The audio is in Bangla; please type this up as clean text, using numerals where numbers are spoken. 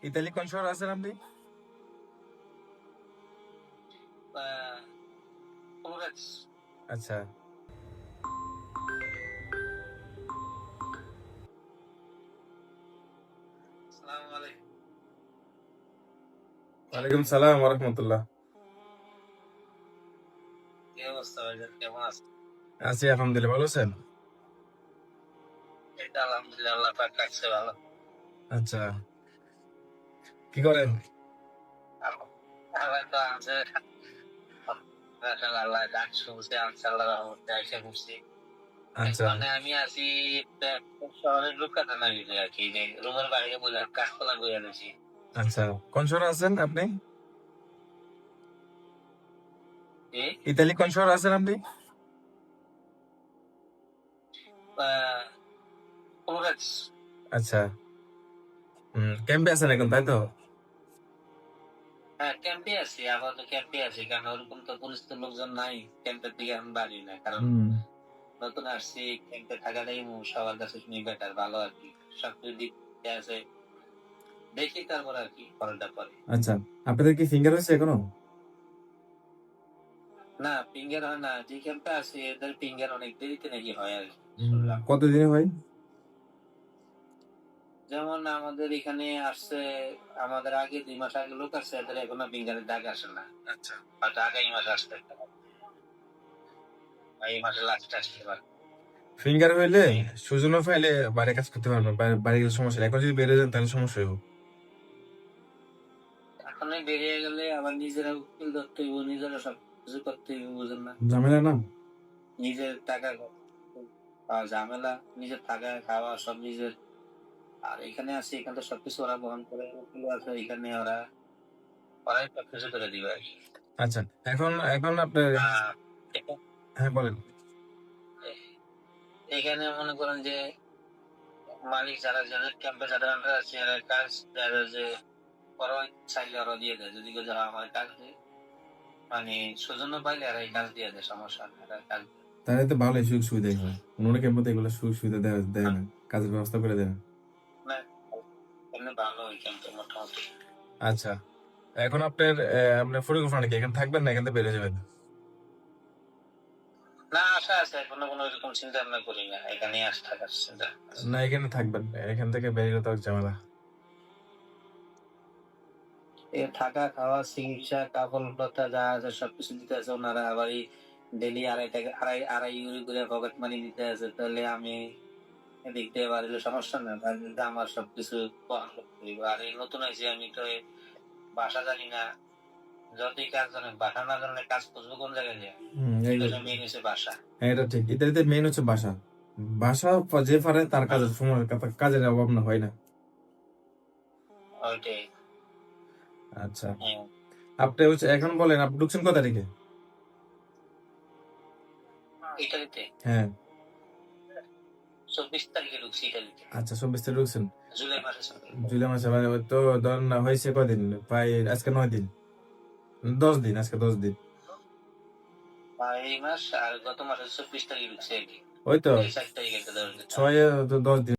ইতালি কোন শহরে আছেন আপনি? ফ্লোরেন্স। আচ্ছা। আসসালামু আলাইকুম। ওয়ালাইকুম সালাম ওয়া রাহমাতুল্লাহ। কি অবস্থা ভাইজান, কেমন আছেন? আছি আলহামদুলিল্লাহ, ভালো আছেন? এই তো আলহামদুলিল্লাহ, আল্লাহ পাক রাখছে ভালো। আচ্ছা, কি করেন? আল্লাহ তো আছে, আল্লাহ ডাক শুনছে, আনছে আল্লাহর রহমতে আইসা পড়ছি। আচ্ছা মানে আমি আছি শহরের লোকাতানা ভিতরে আর কি, যে রুমের বাইরে বলে কাঠতলা বইয়া রয়েছি। আচ্ছা, কোন শহরে আছেন আপনি? এই ইতালি কোন শহরে আছেন আপনি? ফ্লোরেন্স। আচ্ছা, ক্যাম্পে আছেন এখন, তাই তো? হ্যাঁ, ক্যাম্পে আছি, আপাতত ক্যাম্পে আছি, কারণ ওরকম তো পরিচিত লোকজন নাই ক্যাম্পের দিকে আমি বাড়ি না, কারণ হুম, নতুন আসছি, ক্যাম্পে থাকাটাই সবার কাছে শুনি বেটার, ভালো আর কি। সবকিছু দিক দিয়ে আছে, দেখি তারপর আর কি পরেরটা পরে। আচ্ছা, আপনাদের কি ফিঙ্গার হয়েছে এখনো? না, ফিঙ্গার হয় না, যে ক্যাম্পে আছি এদের ফিঙ্গার অনেক দেরিতে নাকি হয় আর কি, হুম, শুনলাম। কতদিনে হয়? যেমন আমাদের এখানে আসছে, আমাদের আগে 2 মাস আগে লোক আসছে, এদের এখনো ফিঙ্গারের দাগ আসে না। আচ্ছা, হয়তো আগামী মাসে আসতে পারে, বা এই মাসে লাস্টে আসতে পারে। ফিঙ্গার হইলে সুজনও ফাইলে বাইরে কাজ করতে পারবেন, বাইরে গেলে সমস্যা নেই। এখন যদি বেড়ে যান তাহলে সমস্যা হইব। এখনই বেরিয়ে গেলে আবার নিজেরা উকিল ধরতে হইব, নিজেরা সবকিছু করতে হইব, বুঝেন না? ঝামেলা না? নিজের টাকা ঝামেলা, নিজের থাকা খাওয়া সব নিজের। আর এখানে আছি, এখানে তো সবকিছু ওরা বহন করে, উকিল আছে এখানে, ওরাই সবকিছু করে দিবে আর কি। আচ্ছা, এখন এখন আপনার, আহ, এখা- হ্যাঁ বলেন। এখানে মনে করেন যে মালিক যারা, যাদের ক্যাম্পে যারা আমরা আছি, এরা কাজ যারা যে ওরা চাইলে ওরা দিয়ে দেয়, যদি কেউ যারা আমার কাজ দেয়, মানে সৌজন্য পাইলে এরা এই কাজ দিয়ে দেয়, সমস্যা নেই, এরা কাজ দেয়। তাহলে তো ভালোই সুযোগ সুবিধাই হয়। অন্য ক্যাম্পে এগুলো সুযোগ সুবিধা দেয় না, কাজের ব্যবস্থা করে দেয় না। না, এমনি ভালো ওই ক্যাম্পে মোটামুটি। আচ্ছা, এখন আপনার ফটোগ্রাফার নাকি এখানে থাকবেন না এখান থেকে বেরিয়ে যাবেন? না, আশা আছে, এখনো কোনো এরকম চিন্তা ভাবনা করি না, এখানে আসে থাকার চিন্তা আছে। না, এখানে থাকবেন, এখান থেকে বেরিয়ে গেলে তো ঝামেলা। এ থাকা খাওয়া চিকিৎসা কাপড় লতা যা আছে সবকিছু দিতে আছে ওনারা, আবার ডেলি আড়াই ইউরি করে পকেট মানি দিতে আছে, তাহলে আমি এদিক দিয়ে বাড়িলে সমস্যা না, তার কিন্তু আমার সবকিছু বহন করতে হইব। আর এই নতুন হয়েছে, আমি তো বাসা জানি না, যদি কাজ জানে বাসা না জানলে কাজ খুঁজবো কোন জায়গায় যায়। মেন হচ্ছে বাসা। এটা ঠিক, ইতালিতে মেন হচ্ছে বাসা। বাসা যে পারে তার কাজের সময়, কাজের অভাব না হয় না। ওইটাই। আচ্ছা, হ্যাঁ, আপনি হচ্ছে এখন বলেন আপনি ঢুকছেন কোথা থেকে? ইটালিতে হ্যাঁ। 24 তারিখে ঢুকছি ইটালিতে, আচ্ছা, 24 তারিখ ঢুকছেন। জুলাই মাসে 24। জুলাই মাসে মানে ওই তো ধরেন না হয়েছে কদিন, প্রায় আজকে 9 দিন, 10 দিন, আজকে 10 দিন। আর এই মাস আর গত মাসে 24 তারিখে ঢুকছে আর কি। ওই তো এই 4 তারিখে একটা ধরে 6 তো 10 দিন।